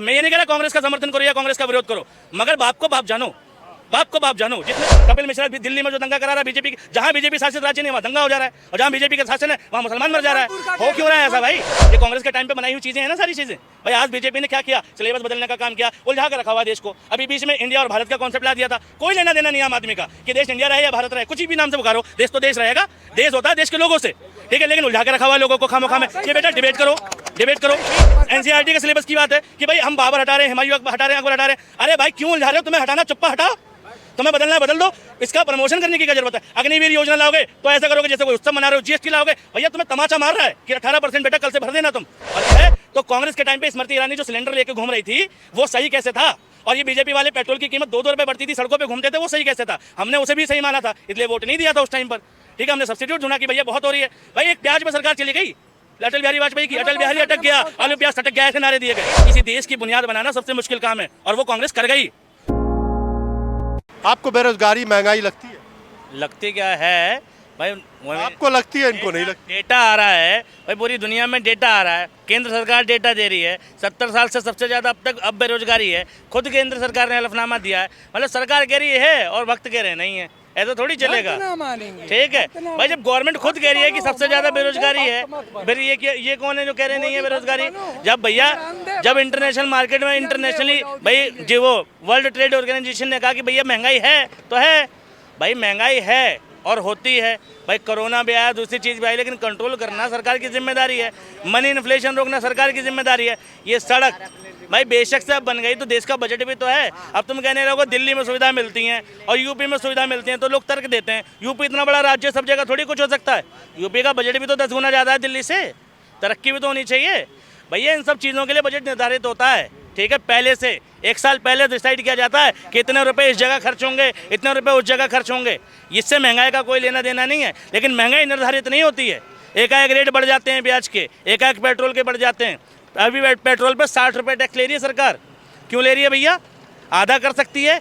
मैं ये नहीं कह रहा कांग्रेस का समर्थन करो या कांग्रेस का विरोध करो, मगर बाप को बाप जानो, बाप को बाप जानो। जितने कपिल मिश्रा भी दिल्ली में जो दंगा करा रहा है बीजेपी, जहां बीजेपी शासित राज्य नहीं वहां दंगा हो जा रहा है, और जहां बीजेपी का शासन है वहां मुसलमान मर जा रहा है। हो क्यों रहा है ऐसा भाई? ये कांग्रेस के टाइम पे बनाई हुई चीजें हैं ना, सारी चीजें। भाई आज बीजेपी ने क्या किया? सिलेबस बदलने का काम किया, उलझा कर रखा हुआ देश को। अभी बीच में इंडिया और भारत का कॉन्सेप्ट ला दिया था, कोई लेना देना नहीं आम आदमी का कि देश इंडिया रहे या भारत रहे, कुछ भी नाम से पुकारो, देश तो देश रहेगा, देश होता है देश के लोगों से, ठीक है। लेकिन उलझा के रखा हुआ लोगों को खामोखा में। ये बेटा डिबेट करो, डिबेट करो। एनसीईआरटी के सिलेबस की बात है कि भाई हम बाबर हटा रहे हैं, हुमायूं हटा रहे हैं, अकबर हटा रहे हैं। अरे भाई क्यों उलझा रहे हो? तुम्हें हटाना चुप्पा हटाओ, तुम्हें बदलना है बदल दो। इसका प्रमोशन करने की क्या जरूरत है? अग्निवीर योजना लाओगे तो ऐसा करोगे जैसे कोई उत्सव मना रहे हो। जीएसटी लाओगे, भैया तुम्हें तमाचा मार रहा है कि 18% बेटा कल से भर देना तुम। है तो कांग्रेस के टाइम पे स्मृति ईरानी जो सिलेंडर लेके घूम रही थी वो सही कैसे था? और ये बीजेपी वाले पेट्रोल की कीमत 2-2 रुपए बढ़ती थी, सड़कों पे घूमते थे, वो सही कैसे था? हमने उसे भी सही माना था, इसलिए वोट नहीं दिया था उस टाइम पर, ठीक है। हमने सब्सिट्यूट ढूंढा कि भैया बहुत हो रही है। भाई एक प्याज में सरकार चली गई, अटल बिहारी वाजपेयी की, अटल बिहारी अटक गया, आलू प्याज अटक गया, ऐसे नारे दिए गए। किसी देश की बुनियाद बनाना सबसे मुश्किल काम है और वो कांग्रेस कर गई। आपको बेरोजगारी महंगाई लगती है? लगती क्या है भाई? आपको लगती है, इनको नहीं लगती? डेटा आ रहा है भाई, पूरी दुनिया में डेटा आ रहा है, केंद्र सरकार डेटा दे रही है। 70 साल से सबसे ज़्यादा अब तक अब बेरोजगारी है, खुद केंद्र सरकार ने हलफनामा दिया है। मतलब सरकार कह रही है और वक्त कह रहे नहीं है, ऐसा थोड़ी चलेगा, ठीक है भाई। जब गवर्नमेंट खुद कह रही है कि सबसे ज़्यादा बेरोजगारी है, फिर ये कौन है जो कह रहे नहीं है बेरोजगारी? जब भैया जब इंटरनेशनल मार्केट में इंटरनेशनली भाई जो वो वर्ल्ड ट्रेड ऑर्गेनाइजेशन ने कहा कि भैया महंगाई है तो है भाई, महंगाई है और होती है भाई। कोरोना भी आया, दूसरी चीज़ भी आई, लेकिन कंट्रोल करना सरकार की जिम्मेदारी है। मनी इन्फ्लेशन रोकना सरकार की जिम्मेदारी है। ये सड़क भाई बेशक से अब बन गई तो देश का बजट भी तो है। अब तुम कहने रहोगे दिल्ली में सुविधा मिलती हैं और यूपी में सुविधा मिलती हैं, तो लोग तर्क देते हैं यूपी इतना बड़ा राज्य, सब जगह थोड़ी कुछ हो सकता है। यूपी का बजट भी तो 10 गुना ज़्यादा है दिल्ली से, तरक्की भी तो होनी चाहिए भैया। इन सब चीज़ों के लिए बजट निर्धारित होता है, ठीक है। पहले से 1 साल पहले डिसाइड किया जाता है कि इतने रुपए इस जगह खर्च होंगे, इतने रुपए उस जगह खर्च होंगे। इससे महंगाई का कोई लेना देना नहीं है, लेकिन महंगाई निर्धारित नहीं होती है। एकाएक रेट बढ़ जाते हैं ब्याज के, एकाएक पेट्रोल के बढ़ जाते हैं। अभी पेट्रोल पर 60 रुपये टैक्स ले रही है सरकार, क्यों ले रही है भैया? आधा कर सकती है।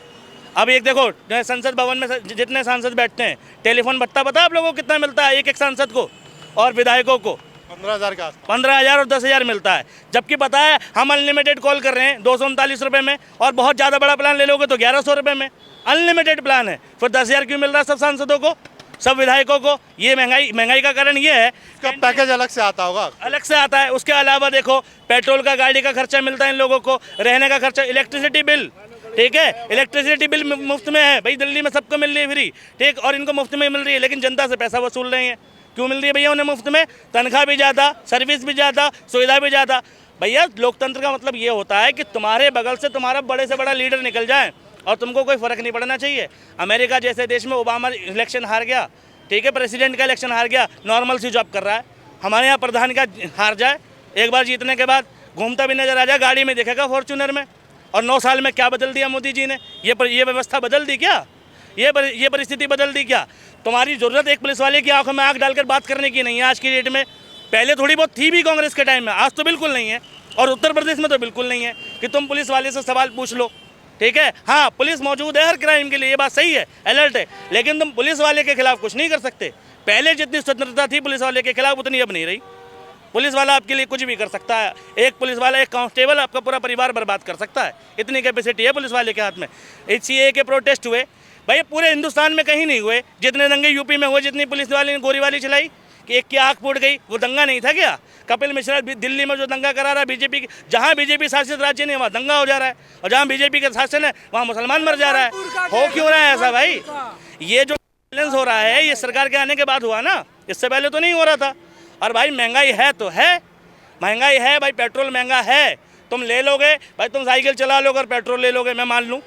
अब एक देखो संसद भवन में जितने सांसद बैठते हैं, टेलीफोन भत्ता पता आप लोगों को कितना मिलता है? एक सांसद को और विधायकों को 15,000 का, 15,000 और 10,000 मिलता है। जबकि पता है हम अनलिमिटेड कॉल कर रहे हैं 239 रुपये में, और बहुत ज़्यादा बड़ा प्लान ले लोगे तो 1100 रुपये में। अनलिमिटेड प्लान है, फिर 10,000 क्यों मिल रहा है सब सांसदों को, सब विधायकों को? ये महंगाई का कारण ये है। इसका पैकेज अलग से आता होगा? अलग से आता है। उसके अलावा देखो पेट्रोल का, गाड़ी का खर्चा मिलता है इन लोगों को, रहने का खर्चा, इलेक्ट्रिसिटी बिल, ठीक है। इलेक्ट्रिसिटी बिल मुफ्त में है भाई, दिल्ली में सबको मिल रही है फ्री, ठीक, और इनको मुफ्त में मिल रही है, लेकिन जनता से पैसा वसूल रहे हैं। क्यों मिल रही है भैया उन्हें मुफ्त में? तनख्वाह भी ज़्यादा, सर्विस भी ज़्यादा, सुविधा भी ज़्यादा। भैया लोकतंत्र का मतलब ये होता है कि तुम्हारे बगल से तुम्हारा बड़े से बड़ा लीडर निकल जाए और तुमको कोई फ़र्क नहीं पड़ना चाहिए। अमेरिका जैसे देश में ओबामा इलेक्शन हार गया, ठीक है, प्रेसिडेंट का इलेक्शन हार गया, नॉर्मल सी जॉब कर रहा है। हमारे यहाँ प्रधान का हार जाए, एक बार जीतने के बाद घूमता भी नजर आ जाए, गाड़ी में दिखेगा फॉर्च्यूनर में। और 9 साल में क्या बदल दिया मोदी जी ने? ये व्यवस्था बदल दी क्या? ये परिस्थिति बदल दी क्या? तुम्हारी ज़रूरत एक पुलिस वाले की आंखों में आंख डालकर बात करने की नहीं है आज की डेट में। पहले थोड़ी बहुत थी भी कांग्रेस के टाइम में, आज तो बिल्कुल नहीं है। और उत्तर प्रदेश में तो बिल्कुल नहीं है कि तुम पुलिस वाले से सवाल पूछ लो, ठीक है। हाँ पुलिस मौजूद है हर क्राइम के लिए, ये बात सही है, अलर्ट है, लेकिन तुम पुलिस वाले के खिलाफ कुछ नहीं कर सकते। पहले जितनी स्वतंत्रता थी पुलिस वाले के खिलाफ उतनी अब नहीं रही। पुलिस वाला आपके लिए कुछ भी कर सकता है। एक पुलिस वाला, एक कांस्टेबल आपका पूरा परिवार बर्बाद कर सकता है, इतनी कैपेसिटी है पुलिस वाले के हाथ में। सीएए के प्रोटेस्ट हुए भाई, पूरे हिंदुस्तान में कहीं नहीं हुए जितने दंगे यूपी में हुए, जितनी पुलिस वाले ने गोली वाली चलाई कि एक की आँख फूट गई, वो दंगा नहीं था क्या? कपिल मिश्रा दिल्ली में जो दंगा करा रहा है बीजेपी, जहाँ बीजेपी शासित राज्य नहीं वहाँ दंगा हो जा रहा है, और जहाँ बीजेपी का शासन है वहाँ मुसलमान मर जा रहा है। हो क्यों रहा है ऐसा भाई? ये जो बैलेंस हो रहा है ये सरकार के आने के बाद हुआ ना, इससे पहले तो नहीं हो रहा था। और भाई महंगाई है तो है, महंगाई है भाई, पेट्रोल महंगा है। तुम ले लोगे भाई, तुम साइकिल चला लोगे और पेट्रोल ले लोगे, मैं मान लूँ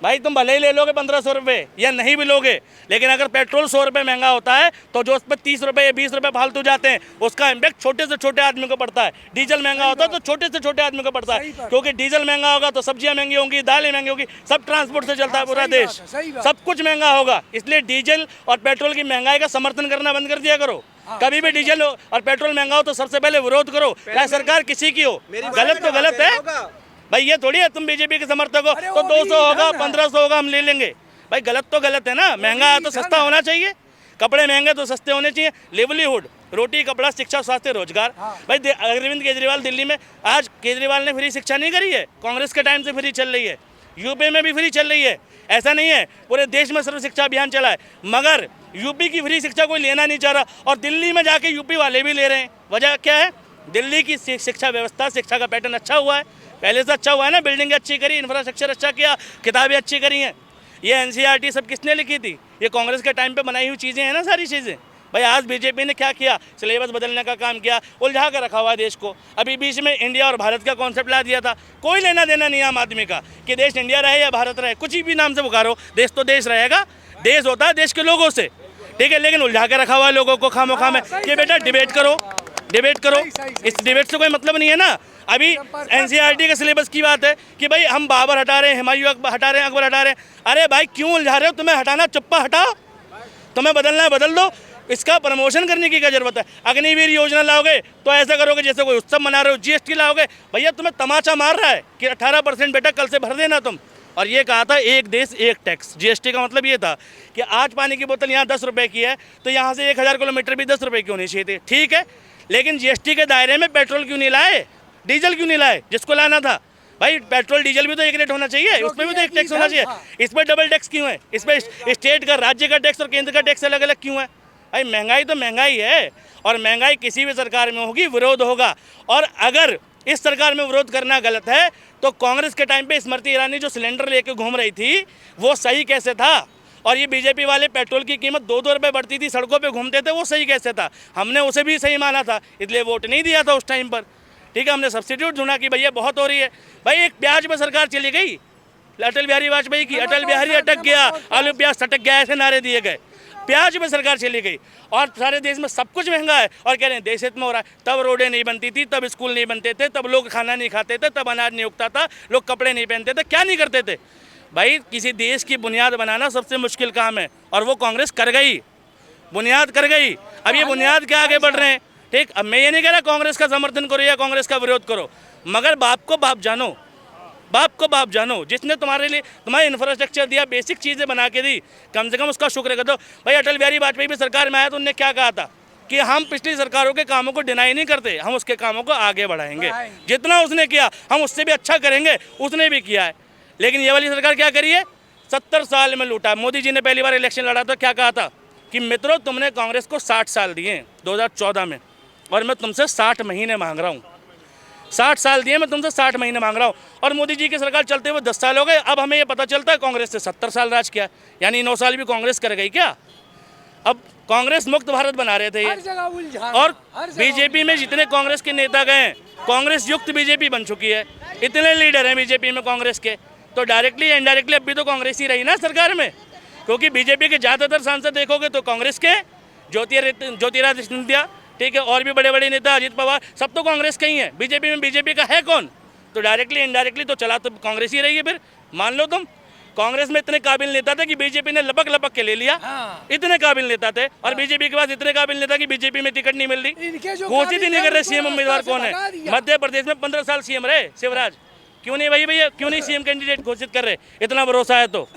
भाई, तुम भले ही ले लोगे 1500 रुपये या नहीं भी लोगे, लेकिन अगर पेट्रोल 100 रुपये महंगा होता है तो जो उस पर 30 रुपये या 20 रुपये फालतू जाते हैं उसका इम्पैक्ट छोटे से छोटे आदमी को पड़ता है। डीजल महंगा होता है तो छोटे से छोटे आदमी को पड़ता है, क्योंकि डीजल महंगा होगा तो सब्जियां महंगी होंगी, दालें महंगी होंगी, सब ट्रांसपोर्ट से चलता है पूरा देश, सब कुछ महंगा होगा। इसलिए डीजल और पेट्रोल की महंगाई का समर्थन करना बंद कर दिया करो। कभी भी डीजल और पेट्रोल महंगा हो तो सबसे पहले विरोध करो, चाहे सरकार किसी की हो। गलत तो गलत है भाई, ये थोड़ी है तुम बीजेपी के समर्थक हो तो 200 होगा 1500 होगा हम ले लेंगे। भाई गलत तो गलत है ना, महंगा है तो सस्ता होना चाहिए, कपड़े महंगे तो सस्ते होने चाहिए। लिवलीहुड रोटी कपड़ा शिक्षा स्वास्थ्य रोजगार। भाई अरविंद केजरीवाल दिल्ली में, आज केजरीवाल ने फ्री शिक्षा नहीं करी है, कांग्रेस के टाइम से फ्री चल रही है, यूपी में भी फ्री चल रही है, ऐसा नहीं है, पूरे देश में सर्व शिक्षा अभियान चला है, मगर यूपी की फ्री शिक्षा कोई लेना नहीं चाह रहा और दिल्ली में जाके यूपी वाले भी ले रहे हैं। वजह क्या है? दिल्ली की शिक्षा व्यवस्था, शिक्षा का पैटर्न अच्छा हुआ है, पहले से अच्छा हुआ है ना, बिल्डिंग अच्छी करी, इंफ्रास्ट्रक्चर अच्छा किया, किताबें अच्छी करी हैं। ये एनसीईआरटी सब किसने लिखी थी? ये कांग्रेस के टाइम पे बनाई हुई चीज़ें हैं ना, सारी चीज़ें। भाई आज बीजेपी ने क्या किया? सिलेबस बदलने का काम किया, उलझा कर रखा हुआ है देश को। अभी बीच में इंडिया और भारत का कॉन्सेप्ट ला दिया था, कोई लेना देना नहीं आम आदमी का कि देश इंडिया रहे या भारत रहे, कुछ भी नाम से पुकारो, देश तो देश रहेगा, देश होता है देश के लोगों से, ठीक है। लेकिन उलझा के रखा हुआ है लोगों को खामोखा में कि बेटा डिबेट करो, डिबेट करो। इस डिबेट से कोई मतलब नहीं है ना। अभी एनसीईआरटी के सिलेबस की बात है कि भाई हम बाबर हटा रहे हैं, हुमायूं हटा रहे हैं, अकबर हटा रहे हैं। अरे भाई क्यों उलझा रहे हो? तुम्हें हटाना चुप्पा हटाओ, तुम्हें बदलना है बदल दो, इसका प्रमोशन करने की क्या जरूरत है? अग्निवीर योजना लाओगे तो ऐसा करोगे जैसे कोई उत्सव मना रहे हो, जीएसटी लाओगे, भैया तुम्हें तमाचा मार रहा है कि 18% बेटा कल से भर देना तुम। और ये कहा था एक देश एक टैक्स, जीएसटी का मतलब ये था कि आज पानी की बोतल यहाँ 10 रुपये की है तो यहाँ से 1000 किलोमीटर भी 10 रुपये की होनी चाहिए थी, ठीक है। लेकिन जीएसटी के दायरे में पेट्रोल क्यों नहीं लाए, डीजल क्यों नहीं लाए, जिसको लाना था? भाई पेट्रोल डीजल भी तो एक रेट होना चाहिए, उसमें भी तो एक टैक्स होना चाहिए। इस पर डबल टैक्स क्यों है? इस पर स्टेट का, राज्य का टैक्स और केंद्र का टैक्स अलग अलग क्यों है? भाई महंगाई तो महंगाई है, और महंगाई किसी भी सरकार में होगी, विरोध होगा। और अगर इस सरकार में विरोध करना गलत है तो कांग्रेस के टाइम पे स्मृति ईरानी जो सिलेंडर लेके घूम रही थी वो सही कैसे था? और ये बीजेपी वाले पेट्रोल की कीमत 2-2 रुपये बढ़ती थी, सड़कों पे घूमते थे, वो सही कैसे था? हमने उसे भी सही माना था, इसलिए वोट नहीं दिया था उस टाइम पर, ठीक है। हमने सब्सिट्यूट ढूंढा कि भैया बहुत हो रही है। भाई एक प्याज पर सरकार चली गई अटल बिहारी वाजपेयी की, अटल बिहारी अटक गया, आलू प्याज सटक गया, ऐसे नारे दिए गए। प्याज पर सरकार चली गई और सारे देश में सब कुछ महंगा है और कह रहे हैं देश हित में हो रहा है। तब रोडें नहीं बनती थी, तब स्कूल नहीं बनते थे, तब लोग खाना नहीं खाते थे, तब अनाज नहीं उगता था, लोग कपड़े नहीं पहनते थे, क्या नहीं करते थे? भाई किसी देश की बुनियाद बनाना सबसे मुश्किल काम है और वो कांग्रेस कर गई, बुनियाद कर गई। अब ये बुनियाद के आगे बढ़ रहे हैं, ठीक। अब मैं ये नहीं कह रहा कांग्रेस का समर्थन करो या कांग्रेस का विरोध करो, मगर बाप को बाप जानो, बाप को बाप जानो। जिसने तुम्हारे लिए तुम्हारे इंफ्रास्ट्रक्चर दिया, बेसिक चीज़ें बना के दी, कम से कम उसका शुक्र कर दो। भाई अटल बिहारी वाजपेयी भी सरकार में आया तो उन्होंने क्या कहा था कि हम पिछली सरकारों के कामों को डिनाई नहीं करते, हम उसके कामों को आगे बढ़ाएंगे, जितना उसने किया हम उससे भी अच्छा करेंगे, उसने भी किया है। लेकिन ये वाली सरकार क्या करी है? 70 साल में लूटा। मोदी जी ने पहली बार इलेक्शन लड़ा तो क्या कहा था कि मित्रों तुमने कांग्रेस को 60 साल दिए 2014 में और मैं तुमसे 60 महीने मांग रहा हूँ, 60 साल दिए, मैं तुमसे 60 महीने मांग रहा हूँ। और मोदी जी की सरकार चलते हुए 10 साल हो गए। अब हमें ये पता चलता है कांग्रेस से 70 साल राज किया, यानी 9 साल भी कांग्रेस कर गई क्या? अब कांग्रेस मुक्त भारत बना रहे थे ये, और बीजेपी में जितने कांग्रेस के नेता गए हैं, कांग्रेस युक्त बीजेपी बन चुकी है, इतने लीडर हैं बीजेपी में कांग्रेस के, तो डायरेक्टली इनडायरेक्टली अब भी तो कांग्रेस ही रही ना सरकार में, क्योंकि बीजेपी के ज़्यादातर सांसद देखोगे तो कांग्रेस के, ज्योतिरादित्य सिंधिया, ठीक है, और भी बड़े बड़े नेता, अजित पवार, सब तो कांग्रेस के ही हैं। बीजेपी में बीजेपी का है कौन? तो डायरेक्टली इनडायरेक्टली तो चला तो कांग्रेस ही रही है। फिर मान लो तुम, कांग्रेस में इतने काबिल नेता थे कि बीजेपी ने लपक लपक के ले लिया, इतने काबिल नेता थे, और बीजेपी के पास इतने काबिल नेता कि बीजेपी में टिकट नहीं मिल रही, घोषित ही नहीं कर रहे सीएम उम्मीदवार कौन है। मध्य प्रदेश में 15 साल सीएम रहे शिवराज, क्यों नहीं भाई भैया, क्यों नहीं सीएम कैंडिडेट घोषित कर रहे? इतना भरोसा है तो।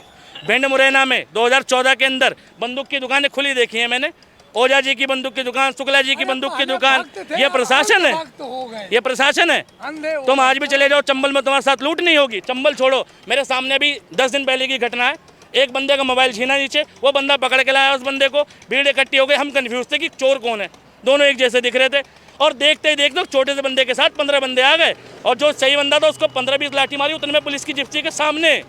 भिंड मुरैना में 2014 के अंदर बंदूक की दुकानें खुली देखी है मैंने, ओझा जी की बंदूक की दुकान, शुक्ला जी की बंदूक की दुकान, ये प्रशासन है, ये प्रशासन है। तुम आज भी चले जाओ चंबल में, तुम्हारे साथ लूट नहीं होगी। चंबल छोड़ो, मेरे सामने अभी 10 दिन पहले की घटना है, एक बंदे का मोबाइल छीना नीचे, वो बंदा पकड़ के लाया उस बंदे को, भीड़ इकट्ठी हो गई, हम कन्फ्यूज थे कि चोर कौन है, दोनों एक जैसे दिख रहे थे, और देखते ही देखते छोटे से बंदे के साथ 15 बंदे आ गए, और जो सही बंदा था उसको 15-20 लाठी मारी, उतने में पुलिस की जिप्सी के सामने,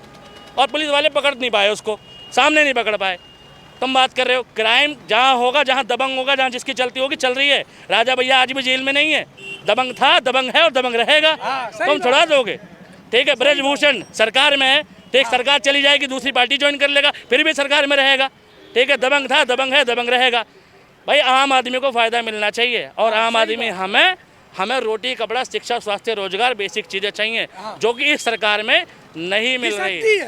और पुलिस वाले पकड़ नहीं पाए उसको, सामने नहीं पकड़ पाए। तुम बात कर रहे हो क्राइम जहाँ होगा, जहाँ दबंग होगा, जहाँ जिसकी चलती होगी चल रही है। राजा भैया आज भी जेल में नहीं है, दबंग था, दबंग है और दबंग रहेगा, तुम छुड़ा दोगे, ठीक है। ब्रजभूषण सरकार में है, ठीक, सरकार चली जाएगी, दूसरी पार्टी ज्वाइन कर लेगा, फिर भी सरकार में रहेगा, ठीक है। दबंग था, दबंग है, दबंग रहेगा। भाई आम आदमी को फ़ायदा मिलना चाहिए, और आम आदमी हमें रोटी कपड़ा शिक्षा स्वास्थ्य रोजगार बेसिक चीज़ें चाहिए, जो कि इस सरकार में नहीं मिल रही।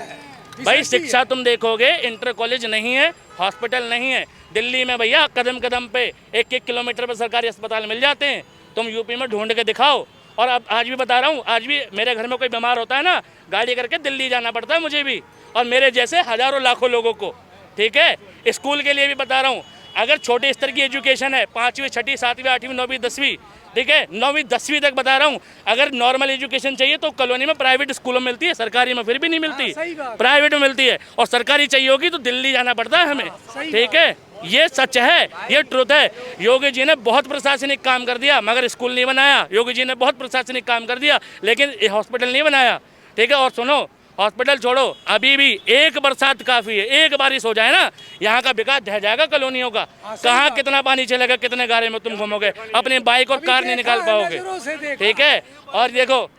भाई शिक्षा तुम देखोगे, इंटर कॉलेज नहीं है, हॉस्पिटल नहीं है। दिल्ली में भैया कदम कदम पे 1-1 किलोमीटर पर सरकारी अस्पताल मिल जाते हैं, तुम यूपी में ढूंढ के दिखाओ। और अब आज भी बता रहा हूँ, आज भी मेरे घर में कोई बीमार होता है ना, गाड़ी करके दिल्ली जाना पड़ता है मुझे भी, और मेरे जैसे हज़ारों लाखों लोगों को, ठीक है। स्कूल के लिए भी बता रहा हूँ, अगर छोटे स्तर की एजुकेशन है 5वीं 6वीं 7वीं 8वीं 9वीं 10वीं, ठीक है 9वीं 10वीं तक बता रहा हूँ, अगर नॉर्मल एजुकेशन चाहिए तो कॉलोनी में प्राइवेट स्कूलों में मिलती है, सरकारी में फिर भी नहीं मिलती, प्राइवेट में मिलती है। और सरकारी चाहिए होगी तो दिल्ली जाना पड़ता है हमें, ठीक है। ये सच है, ये ट्रुथ है। योगी जी ने बहुत प्रशासनिक काम कर दिया मगर स्कूल नहीं बनाया। योगी जी ने बहुत प्रशासनिक काम कर दिया लेकिन हॉस्पिटल नहीं बनाया, ठीक है। और सुनो, हॉस्पिटल छोड़ो, अभी भी एक बरसात काफ़ी है, एक बारिश हो जाए ना, यहाँ का विकास ढह जाएगा कॉलोनियों का। कहाँ कितना पानी चलेगा, कितने गारे में तुम घूमोगे, अपनी बाइक और कार नहीं निकाल पाओगे, ठीक है। और देखो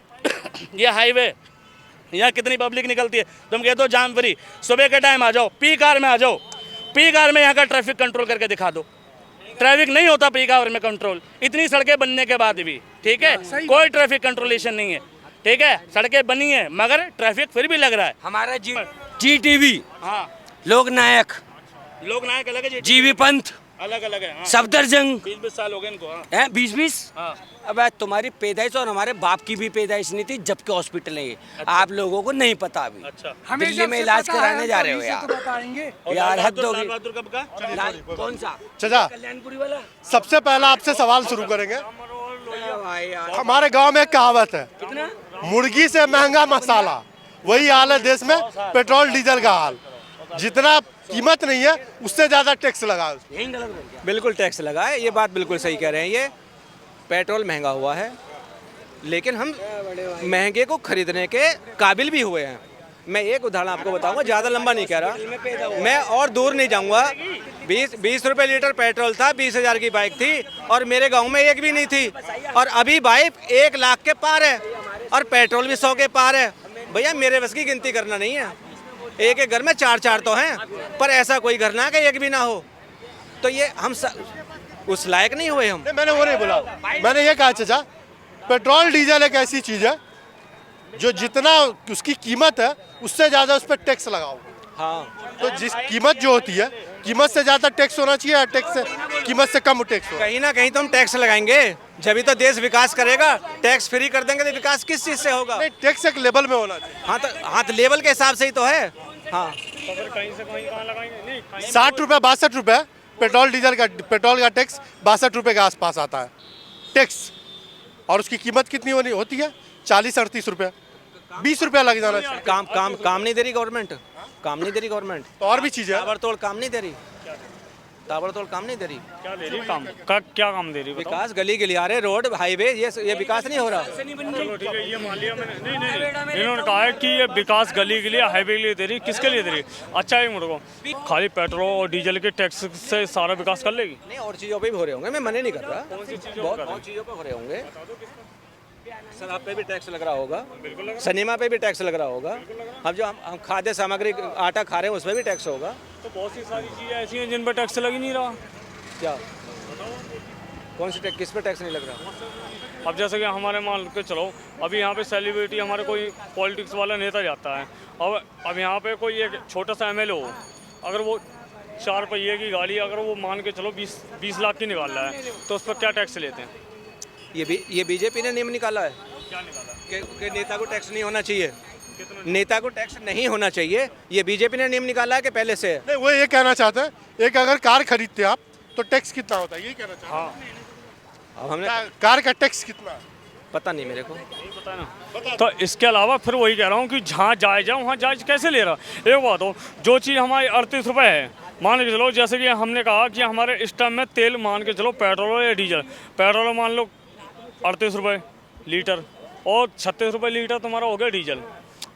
ये हाईवे, यहाँ कितनी पब्लिक निकलती है, तुम कहते हो जाम फ्री, सुबह के टाइम आ जाओ, पीक आवर में आ जाओ, पीक आवर में यहाँ का ट्रैफिक कंट्रोल करके दिखा दो। ट्रैफिक नहीं होता पीक आवर में कंट्रोल, इतनी सड़कें बनने के बाद भी, ठीक है, कोई ट्रैफिक कंट्रोलेशन नहीं है, ठीक है। सड़कें बनी है मगर ट्रैफिक फिर भी लग रहा है। हमारा GTV, हाँ, लोक नायक अलग है, जीवी पंथ, अलग अलग है। हाँ। सफदरजंग 20-20 साल हो गए इनको। हाँ। है 20-20। हाँ। अब तुम्हारी पैदाइश और हमारे बाप की भी पैदाइश नहीं थी जबकि हॉस्पिटल है ये। अच्छा। आप लोगों को नहीं पता अभी। अच्छा। दिल्ली में इलाज कराने जा रहे हो यार, यार हद हो गई। लाल बहादुर कब का? कौन सा? चाचा कल्याणपुरी वाला। सबसे पहला आपसे सवाल शुरू करेंगे। भाई यार हमारे गांव में एक कहावत है, कितना मुर्गी से महंगा मसाला। वही हाल है देश में पेट्रोल डीजल का हाल। जितना कीमत नहीं है उससे ज्यादा टैक्स लगा है। यही गलत बोल गया। बिल्कुल टैक्स लगा है, ये बात बिल्कुल सही कह रहे हैं। ये पेट्रोल महंगा हुआ है लेकिन हम महंगे को खरीदने के काबिल भी हुए हैं। मैं एक उदाहरण आपको बताऊंगा, ज़्यादा लंबा नहीं कह रहा मैं, और दूर नहीं जाऊंगा। 20 रुपये लीटर पेट्रोल था, 20,000 की बाइक थी और मेरे गांव में एक भी नहीं थी। और अभी बाइक 1 लाख के पार है और पेट्रोल भी 100 के पार है। भैया मेरे बस की गिनती करना नहीं है, एक एक घर में 4-4 तो हैं, पर ऐसा कोई घर ना कि एक भी ना हो। तो ये हम उस लायक नहीं हुए हम। नहीं, मैंने वो नहीं बोला, मैंने ये कहा चाचा पेट्रोल डीजल एक ऐसी चीज है जो जितना उसकी कीमत है उससे ज्यादा उस पर टैक्स लगाओ। हाँ, तो जिस कीमत जो होती है, कीमत से ज्यादा टैक्स होना चाहिए या टैक्स से कीमत से कम टैक्स हो? कहीं ना कहीं तो हम टैक्स लगाएंगे जब तो देश विकास करेगा। टैक्स फ्री कर देंगे तो विकास किस चीज़ से होगा? नहीं, टैक्स एक लेवल में होना चाहिए। हाँ तो लेवल के हिसाब से ही तो है। हाँ, 60 रुपये 62 रुपये पेट्रोल डीजल का, पेट्रोल का टैक्स 62 रुपये के आसपास आता है टैक्स। और उसकी कीमत कितनी होती है? 40-38 रुपये, 20 रुपया लग जाना चाहिए। काम नहीं दे रही गवर्नमेंट, काम नहीं दे रही गवर्नमेंट। तो और भी चीज़ है, ताबड़तोड़ काम नहीं दे रही, ताबड़तोड़ काम नहीं दे रही। क्या दे रही काम क्या काम दे रही बताओ? विकास गली गलियारे रोड हाईवे ये विकास नहीं हो रहा। चलो ठीक है, ये मान लिया मैंने। नहीं इन्होंने कहा है कि ये विकास गली के लिए हाईवे के लिए दे रही, किसके लिए दे रही? अच्छा है मुझको खाली पेट्रोल और डीजल के टैक्स से सारा विकास कर लेगी? नहीं, और चीज़ों पे भी हो रहे होंगे, मैं मना नहीं कर रहा। बहुत चीज़ों पे हो रहे होंगे। शराब पे भी टैक्स लग रहा होगा, सिनेमा पे भी टैक्स लग रहा होगा। अब जो हम खाद्य सामग्री आटा खा रहे हैं उस पर भी टैक्स होगा। तो बहुत सी सारी चीज़ें ऐसी हैं जिन पर टैक्स लग ही नहीं रहा। क्या कौन सी टैक्स, किस पे टैक्स नहीं लग रहा? अब जैसे कि हमारे मान के चलो, अभी यहाँ पे सेलिब्रिटी हमारे कोई पॉलिटिक्स वाला नेता जाता है, अब यहाँ पे कोई एक छोटा सा MLA हो, अगर वो 4 पहिए की गाड़ी अगर वो मान के चलो 20 लाख की निकाल रहा है तो उस पर क्या टैक्स लेते हैं? ये बीजेपी ने नियम निकाला है क्या निकाला? कि नेता को टैक्स नहीं होना चाहिए। नेता को टैक्स नहीं होना चाहिए, ये बीजेपी ने नियम निकाला है कि पहले से है। नहीं वो ये कहना चाहते हैं, एक अगर कार खरीदते हैं आप तो टैक्स कितना होता है, यही कहना चाहते हैं। हाँ, अब हमने कार का टैक्स कितना है? पता नहीं मेरे को। नहीं पता ना। तो इसके अलावा फिर वही कह रहा हूँ कि जहाँ जायज़ है वहाँ जायज़ कैसे ले रहा? एक बात हो, जो चीज़ हमारी 38 रुपये है, मान के चलो जैसे कि हमने कहा कि हमारे इस टाइम में तेल मान के चलो पेट्रोल या डीजल, पेट्रोल मान लो 38 रुपये लीटर और 36 रुपये लीटर तुम्हारा हो गया डीजल।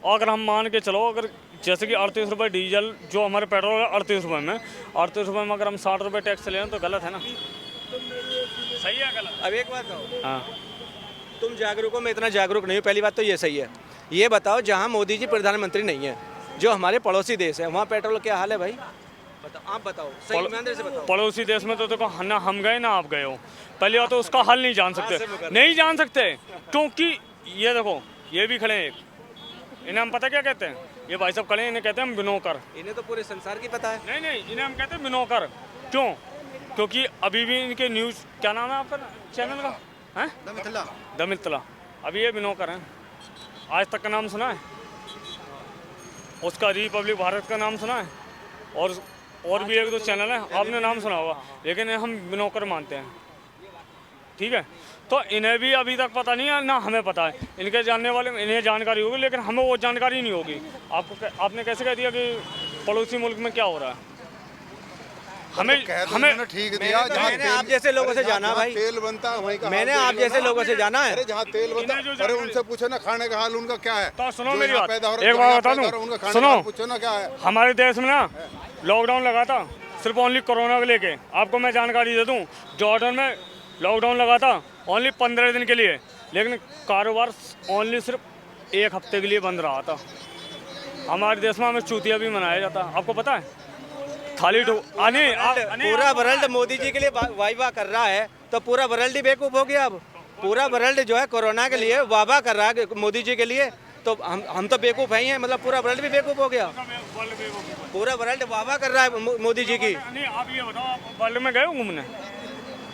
और अगर हम मान के चलो, अगर जैसे कि 38 रुपये डीजल जो हमारे पेट्रोल है 38 रुपये में, 38 रुपये में अगर हम 60 रुपये टैक्स ले तो गलत है ना? सही है गलत? अब एक बात कहो, हाँ, तुम जागरूक हो, मैं इतना जागरूक नहीं हूँ। पहली बात तो ये सही है। ये बताओ जहाँ मोदी जी प्रधानमंत्री नहीं है, जो हमारे पड़ोसी देश है, वहाँ पेट्रोल क्या हाल है भाई? बताओ, आप बताओ, सही ईमानदारी से बताओ। पड़ोसी देश में तो देखो ना हम गए ना आप गए हो, पहली बात तो उसका हल नहीं जान सकते, नहीं जान सकते, क्योंकि ये देखो ये भी खड़े हैं, इन्हें हम पता क्या कहते हैं? ये भाई साहब खड़े हैं, इन्हें कहते हैं हम बिनौकर। इन्हें तो पूरे संसार की पता है। नहीं इन्हें हम कहते हैं बिनौकर। क्यों? क्योंकि अभी भी इनके न्यूज़, क्या नाम है आपका चैनल का? हैं? द मित्तला। अभी ये बिनौकर हैं। आज तक का नाम सुना है? उसका रिपब्लिक भारत का नाम सुना है? और और भी एक दो चैनल है, आपने नाम सुना होगा, लेकिन हम बिनौकर मानते हैं, ठीक है। तो इन्हें भी अभी तक पता नहीं है, ना हमें पता है। इनके जानने वाले इन्हें जानकारी होगी, लेकिन हमें वो जानकारी नहीं होगी। आपने कैसे कह दिया कि पड़ोसी मुल्क में क्या हो रहा है? हमें ठीक दिया। मैंने आप जैसे लोगों से जाना भाई, तेल बनता है वहीं का मैंने हाल आप देख लो जैसे ना। लोगों से जाना है। अरे जहाँ तेल बनता है, अरे उनसे पूछो ना खाने का हाल उनका क्या है। तो सुनो जो मेरी यहाँ बात, पैदा हो रहा है, एक जो बात यहाँ बता पैदा हो दूं, रहा है, उनका खाने सुनो, का हाल पूछो ना क्या है। हमारे देश में ना लॉकडाउन लगा था सिर्फ ओनली कोरोना को लेके। आपको मैं जानकारी दे दूं, जॉर्डन में लॉकडाउन लगा था ओनली 15 दिन के लिए, लेकिन कारोबार ओनली सिर्फ 1 हफ्ते के लिए बंद रहा था। हमारे देश में हमें चूतिया भी मनाया जाता, आपको पता है? थाली पूरा वर्ल्ड मोदी जी के लिए वाह वाह कर रहा है, तो पूरा वर्ल्ड ही बेवकूफ हो गया। अब पूरा वर्ल्ड जो है कोरोना के लिए वाह वाह कर रहा है मोदी जी के लिए, तो हम तो बेवकूफ ही हैं, मतलब पूरा वर्ल्ड भी बेवकूफ हो गया। पूरा वर्ल्ड वाह वाह कर रहा है मोदी जी की। नहीं, आप ये बताओ, आप वर्ल्ड में गए हो घूमने?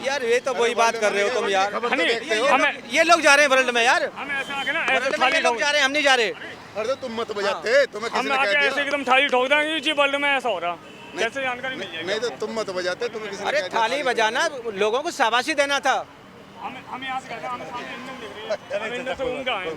यार ये तो वही बात कर रहे हो तुम यार। हमें ये लोग जा रहे हैं वर्ल्ड में यार, हम ऐसे आके ना वर्ल्ड ऐसे में ये थाली लोग जा रहे हैं, हम नहीं जा रहे। अरे तुम मत बजाते, तुम्हें किसी हम ने आके कह ऐसे दिया। एकदम थाली ठोक देंगे जी वर्ल्ड में ऐसा हो रहा, कैसे जानकारी मिल जाएगी? नहीं तो तुम मत बजाते, तुम्हें किसी ने अरे कह दिया। थाली बजाना लोगों को शाबाशी देना था। हम यहाँ से कहते हैं, हमें सामने इंजन दिख रही है, हम इंजन से घूम के आए हैं।